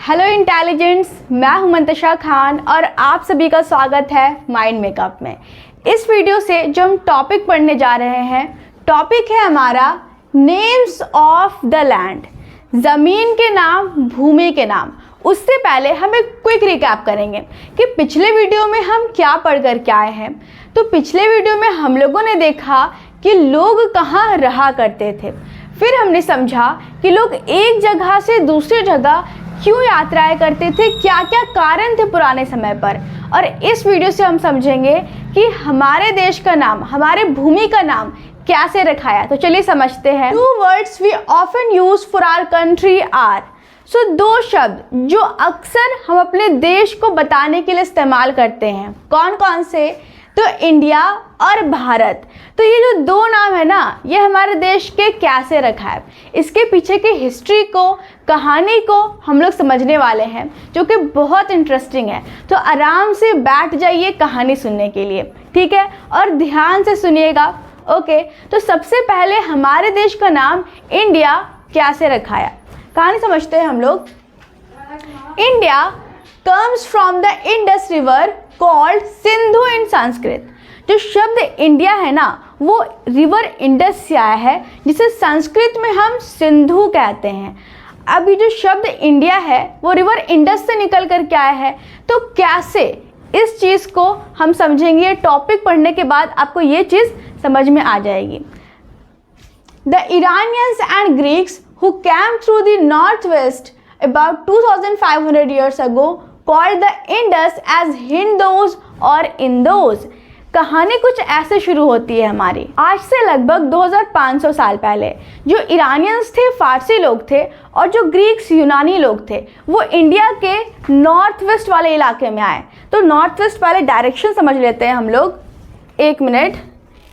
Hello इंटेलिजेंट्स, मैं हूं मंतशा खान और आप सभी का स्वागत है माइंड मेकअप में। इस वीडियो से जो हम टॉपिक पढ़ने जा रहे हैं, टॉपिक है हमारा नेम्स ऑफ द लैंड, ज़मीन के नाम, भूमि के नाम। उससे पहले हम एक क्विक रिकैप करेंगे कि पिछले वीडियो में हम क्या पढ़ कर के आए हैं। तो पिछले वीडियो में हम लोगों ने देखा कि लोग कहाँ रहा करते थे, फिर हमने समझा कि लोग एक जगह से दूसरी जगह क्यों यात्राएं करते थे, क्या क्या कारण थे पुराने समय पर। और इस वीडियो से हम समझेंगे कि हमारे देश का नाम, हमारे भूमि का नाम कैसे रखाया। तो चलिए समझते हैं। 2 words we often use for our country are, दो शब्द जो अक्सर हम अपने देश को बताने के लिए इस्तेमाल करते हैं, कौन कौन से? तो इंडिया और भारत। तो ये जो दो नाम है ना, ये हमारे देश के कैसे रखा है, इसके पीछे की हिस्ट्री को, कहानी को हम लोग समझने वाले हैं, जो कि बहुत इंटरेस्टिंग है। तो आराम से बैठ जाइए कहानी सुनने के लिए, ठीक है, और ध्यान से सुनिएगा। ओके, तो सबसे पहले हमारे देश का नाम इंडिया कैसे रखाया, कहानी समझते हैं हम लोग। India comes from the Indus river called Sindhu in Sanskrit. जो शब्द इंडिया है ना, वो रिवर इंडस से आया है, जिसे संस्कृत में हम सिंधु कहते हैं। अब ये जो शब्द इंडिया है वो रिवर इंडस से निकल कर के आया है। तो कैसे, इस चीज़ को हम समझेंगे। टॉपिक पढ़ने के बाद आपको ये चीज़ समझ में आ जाएगी। The Iranians and Greeks who came through the northwest about 2500 years ago called the Indus as Hindos और Indos। कहानी कुछ ऐसे शुरू होती है हमारी। आज से लगभग 2500 साल पहले जो ईरानियंस थे, फारसी लोग थे, और जो ग्रीक्स, यूनानी लोग थे, वो इंडिया के नॉर्थ वेस्ट वाले इलाके में आए। तो नॉर्थ वेस्ट वाले डायरेक्शन समझ लेते हैं हम लोग। एक मिनट,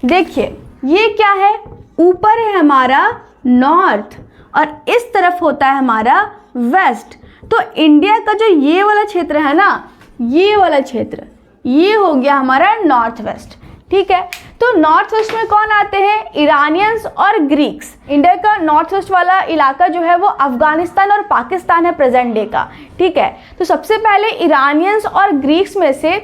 देखिए ये क्या है, ऊपर है हमारा नॉर्थ और इस तरफ होता है हमारा वेस्ट। तो इंडिया का जो ये वाला क्षेत्र है ना, ये वाला क्षेत्र, ये हो गया हमारा नॉर्थ वेस्ट, ठीक है। तो नॉर्थ वेस्ट में कौन आते हैं? ईरानियंस और ग्रीक्स। इंडिया का नॉर्थ वेस्ट वाला इलाका जो है वो अफगानिस्तान और पाकिस्तान है प्रेजेंट डे का, ठीक है। तो सबसे पहले ईरानियंस और ग्रीक्स में से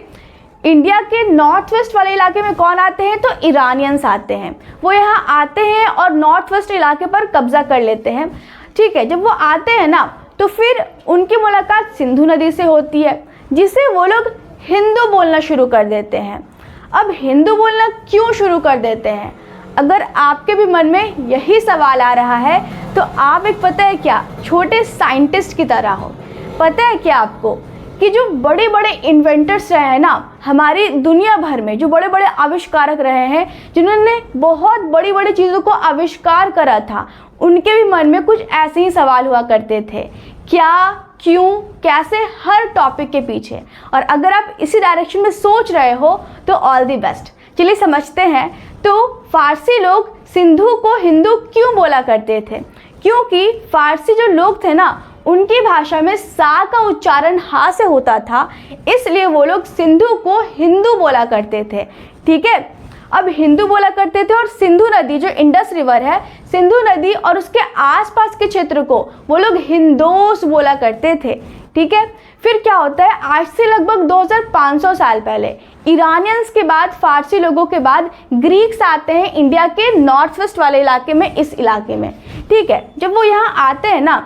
इंडिया के नॉर्थ वेस्ट वाले इलाके में कौन आते हैं? तो ईरानियंस आते हैं। वो यहाँ आते हैं और नॉर्थ वेस्ट इलाके पर कब्जा कर लेते हैं, ठीक है। जब वो आते हैं ना, तो फिर उनकी मुलाकात सिंधु नदी से होती है, जिसे वो लोग हिंदू बोलना शुरू कर देते हैं। अब हिंदू बोलना क्यों शुरू कर देते हैं? अगर आपके भी मन में यही सवाल आ रहा है तो आप एक, पता है क्या, छोटे साइंटिस्ट की तरह हो। पता है क्या आपको कि जो बड़े बड़े इन्वेंटर्स रहे हैं ना हमारी दुनिया भर में, जो बड़े बड़े आविष्कारक रहे हैं, जिन्होंने बहुत बड़ी बड़ी चीज़ों को आविष्कार करा था, उनके भी मन में कुछ ऐसे ही सवाल हुआ करते थे, क्या, क्यों, कैसे, हर टॉपिक के पीछे। और अगर आप इसी डायरेक्शन में सोच रहे हो तो ऑल द बेस्ट। चलिए समझते हैं। तो फारसी लोग सिंधु को हिंदू क्यों बोला करते थे? क्योंकि फारसी जो लोग थे ना, उनकी भाषा में सा का उच्चारण हा से होता था, इसलिए वो लोग सिंधु को हिंदू बोला करते थे, ठीक है। अब हिंदू बोला करते थे और सिंधु नदी, जो इंडस रिवर है, सिंधु नदी और उसके आसपास के क्षेत्र को वो लोग हिंदोस बोला करते थे, ठीक है। फिर क्या होता है, आज से लगभग 2500 साल पहले ईरानियंस के बाद, फारसी लोगों के बाद ग्रीक्स आते हैं इंडिया के नॉर्थ वेस्ट वाले इलाके में, इस इलाके में, ठीक है। जब वो यहाँ आते हैं ना,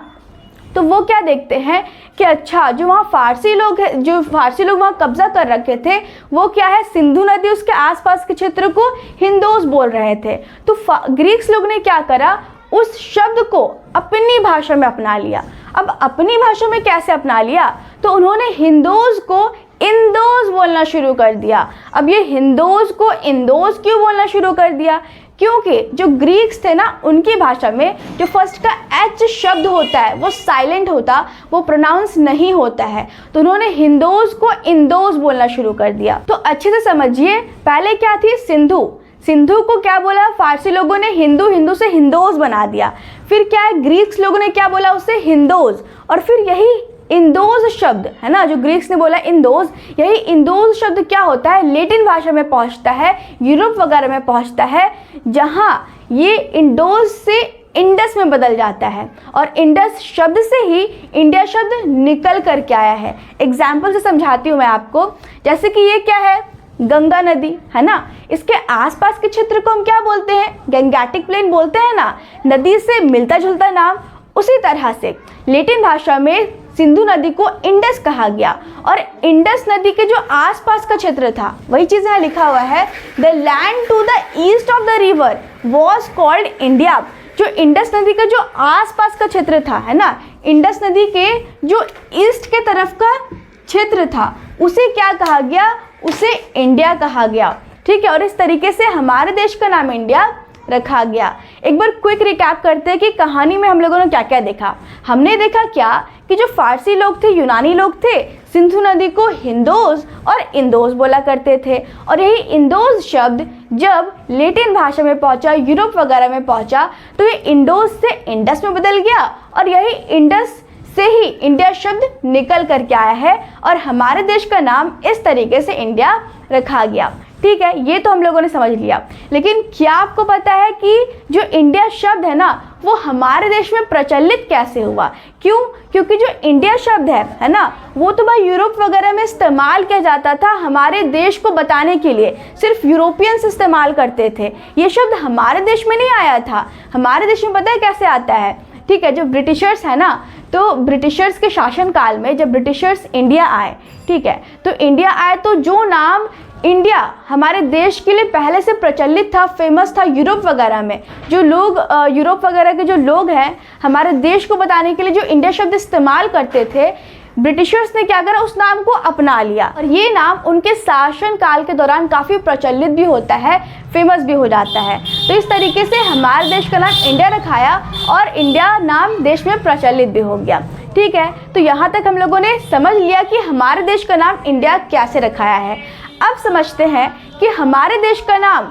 तो वो क्या देखते हैं कि अच्छा, जो वहाँ फारसी लोग हैं, जो फारसी लोग वहाँ कब्जा कर रखे थे, वो क्या है, सिंधु नदी उसके आसपास के क्षेत्र को हिंदोस बोल रहे थे। तो ग्रीक्स लोग ने क्या करा, उस शब्द को अपनी भाषा में अपना लिया। अब अपनी भाषा में कैसे अपना लिया? तो उन्होंने हिंदोस को इंदोस बोलना शुरू कर दिया। अब ये हिंदोस को इंदोस क्यों बोलना शुरू कर दिया? क्योंकि जो ग्रीक्स थे ना, उनकी भाषा में जो फर्स्ट का एच शब्द होता है वो साइलेंट होता, वो प्रोनाउंस नहीं होता है। तो उन्होंने हिंदोस को इंदोस बोलना शुरू कर दिया। तो अच्छे से समझिए, पहले क्या थी सिंधु, सिंधु को क्या बोला फारसी लोगों ने? हिंदू, हिंदू से हिंदोस बना दिया। फिर क्या है, ग्रीक्स लोगों ने क्या बोला उससे? हिंदोस। और फिर यही इंदोज शब्द है ना, जो ग्रीक्स ने बोला इंदोज, यही इंदोज शब्द क्या होता है, लेटिन भाषा में पहुंचता है, यूरोप वगैरह में पहुंचता है, जहां ये इंडोज से इंडस में बदल जाता है और इंडस शब्द से ही इंडिया शब्द निकल कर के आया है। एग्जाम्पल से समझाती हूँ मैं आपको। जैसे कि ये क्या है, गंगा नदी है ना, इसके आसपास के क्षेत्र को हम क्या बोलते हैं, गैंगेटिक प्लेन बोलते हैं ना, नदी से मिलता जुलता नाम। उसी तरह से लैटिन भाषा में सिंधु नदी को इंडस कहा गया और इंडस नदी के जो आसपास का क्षेत्र था, वही चीज़ यहाँ लिखा हुआ है, the land to the east of the river was called India. जो इंडस नदी का जो आसपास का क्षेत्र था, है ना, इंडस नदी के जो ईस्ट के तरफ का क्षेत्र था, उसे क्या कहा गया, उसे इंडिया कहा गया। ठीक है, और इस तरीके से हमारे देश का नाम इंडिया रखा गया। एक बार क्विक रिकैप करते हैं कि कहानी में हम लोगों ने क्या क्या देखा। हमने देखा क्या कि जो फारसी लोग थे, यूनानी लोग थे, सिंधु नदी को हिंदोज और इंदोज बोला करते थे और यही इंदोज शब्द जब लैटिन भाषा में पहुंचा, यूरोप वगैरह में पहुंचा, तो ये इंडोज से इंडस में बदल गया और यही इंडस से ही इंडिया शब्द निकल करके आया है और हमारे देश का नाम इस तरीके से इंडिया रखा गया। ठीक है, ये तो हम लोगों ने समझ लिया। लेकिन क्या आपको पता है कि जो इंडिया शब्द है ना, वो हमारे देश में प्रचलित कैसे हुआ? क्यों? क्योंकि जो इंडिया शब्द है ना, वो तो भाई यूरोप वगैरह में इस्तेमाल किया जाता था हमारे देश को बताने के लिए, सिर्फ यूरोपियंस इस्तेमाल करते थे। ये शब्द हमारे देश में नहीं आया था। हमारे देश में पता है कैसे आता है? ठीक है, जो ब्रिटिशर्स है ना, तो ब्रिटिशर्स के शासनकाल में जब ब्रिटिशर्स इंडिया आए, ठीक है, तो इंडिया आए तो जो नाम इंडिया हमारे देश के लिए पहले से प्रचलित था, फेमस था यूरोप वगैरह में, जो लोग यूरोप वगैरह के जो लोग हैं हमारे देश को बताने के लिए जो इंडिया शब्द इस्तेमाल करते थे, ब्रिटिशर्स ने क्या करा, उस नाम को अपना लिया और ये नाम उनके शासन काल के दौरान काफ़ी प्रचलित भी होता है, फेमस भी हो जाता है। तो इस तरीके से हमारे देश का नाम इंडिया रखाया और इंडिया नाम देश में प्रचलित भी हो गया। ठीक है, तो यहाँ तक हम लोगों ने समझ लिया कि हमारे देश का नाम इंडिया कैसे रखाया है। अब समझते हैं कि हमारे देश का नाम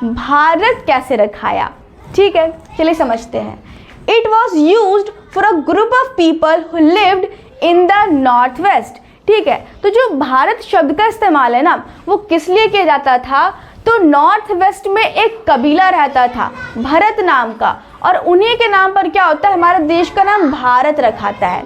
भारत कैसे रखाया। ठीक है, चलिए समझते हैं। It was used for a group of people who lived in the north west. ठीक है, तो जो भारत शब्द का इस्तेमाल है ना, वो किस लिए किया जाता था? तो नॉर्थ वेस्ट में एक कबीला रहता था भरत नाम का और उन्हीं के नाम पर क्या होता है, हमारे देश का नाम भारत रखाता है।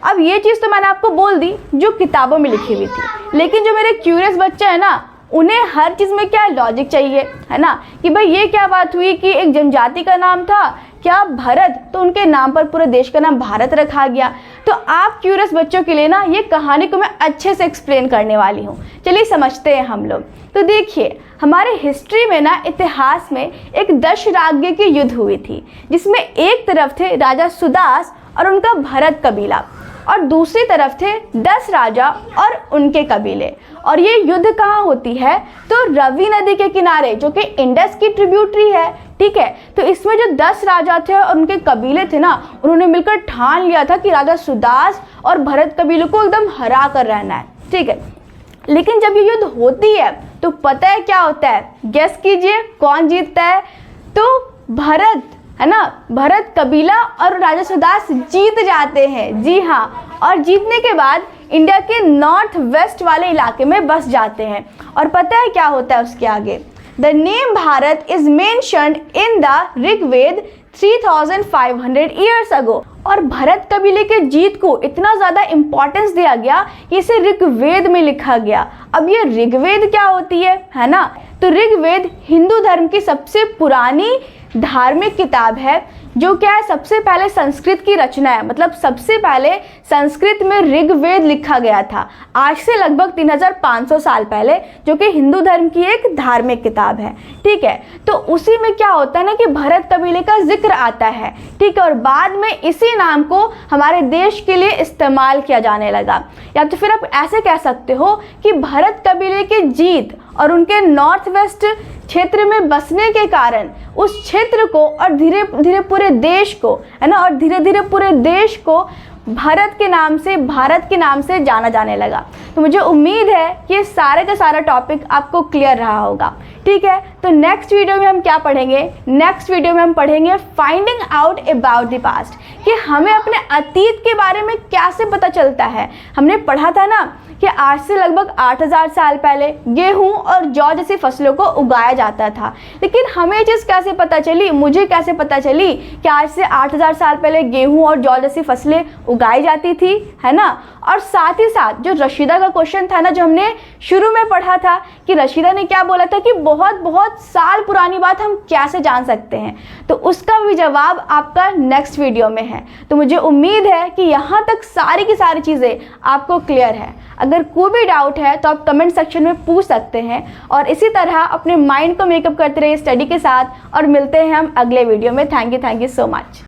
अब ये चीज़ तो मैंने आपको बोल दी जो किताबों में लिखी हुई थी, लेकिन जो मेरे क्यूरियस बच्चे हैं ना, उन्हें हर चीज़ में क्या लॉजिक चाहिए, है ना, कि भाई ये क्या बात हुई कि एक जनजाति का नाम था क्या भरत, तो उनके नाम पर पूरे देश का नाम भारत रखा गया। तो आप क्यूरियस बच्चों के लिए ना ये कहानी को मैं अच्छे से एक्सप्लेन करने वाली हूँ। चलिए समझते हैं हम लोग। तो देखिए, हमारे हिस्ट्री में ना, इतिहास में एक दश राज्य की युद्ध हुई थी, जिसमें एक तरफ थे राजा सुदास और उनका भरत कबीला और दूसरी तरफ थे 10 राजा और उनके कबीले। और ये युद्ध कहाँ होती है? तो रवि नदी के किनारे, जो कि इंडस की ट्रिब्यूटरी है। ठीक है, तो इसमें जो 10 राजा थे और उनके कबीले थे ना, उन्होंने मिलकर ठान लिया था कि राजा सुदास और भरत कबीले को एकदम हरा कर रहना है। ठीक है, लेकिन जब ये युद्ध होती है तो पता है क्या होता है? गेस कीजिए कौन जीतता है? तो भरत, है ना, भरत कबीला और राजा सुदास जीत जाते हैं। जी हाँ, और जीतने के बाद इंडिया के नॉर्थ वेस्ट वाले इलाके में बस जाते हैं। और पता है क्या होता है उसके आगे? The name Bharat is mentioned in the Rigveda 3500 years ago. और भरत कबीले के जीत को इतना ज़्यादा इम्पोर्टेंस दिया गया कि इसे ऋग्वेद में लिखा गया। अब ये ऋग्वेद क्या होती है ना? तो ऋग्वेद हिंदू धर्म की सबसे पुरानी धार्मिक किताब है, जो क्या है, सबसे पहले संस्कृत की रचना है। मतलब सबसे पहले संस्कृत में ऋग्वेद लिखा गया था, आज से लगभग 3500 साल पहले, जो कि हिंदू धर्म की एक धार्मिक किताब है। ठीक है, तो उसी में क्या होता है ना कि भरत कबीले का जिक्र आता है। ठीक है, और बाद में इसी नाम को हमारे देश के लिए इस्तेमाल किया जाने लगा। या तो फिर आप ऐसे कह सकते हो कि भरत कबीले की जीत और उनके नॉर्थ वेस्ट क्षेत्र में बसने के कारण उस क्षेत्र को और धीरे धीरे पूरे देश को, है ना, और धीरे धीरे पूरे देश को भारत के नाम से जाना जाने लगा। तो मुझे उम्मीद है कि ये सारे का सारा टॉपिक आपको क्लियर रहा होगा। ठीक है, तो नेक्स्ट वीडियो में हम क्या पढ़ेंगे? नेक्स्ट वीडियो में हम पढ़ेंगे finding out about the past, कि हमें अपने अतीत के बारे में कैसे पता चलता है। हमने पढ़ा था ना कि आज से लगभग 8000 साल पहले गेहूं और जौ जैसी फसलों को उगाया जाता था, लेकिन हमें ये चीज़ कैसे पता चली, मुझे कैसे पता चली कि आज से 8000 साल पहले गेहूं और जौ जैसी फसलें उगाई जाती थी, है ना। और साथ ही साथ जो रशीदा का क्वेश्चन था ना, जो हमने शुरू में पढ़ा था कि रशीदा ने क्या बोला था कि बहुत बहुत साल पुरानी बात हम कैसे जान सकते हैं, तो उसका भी जवाब आपका नेक्स्ट वीडियो में है। तो मुझे उम्मीद है कि यहाँ तक सारी की सारी चीज़ें आपको क्लियर है। अगर कोई भी डाउट है तो आप कमेंट सेक्शन में पूछ सकते हैं, और इसी तरह अपने माइंड को मेकअप करते रहिए स्टडी के साथ, और मिलते हैं हम अगले वीडियो में। Thank you so much.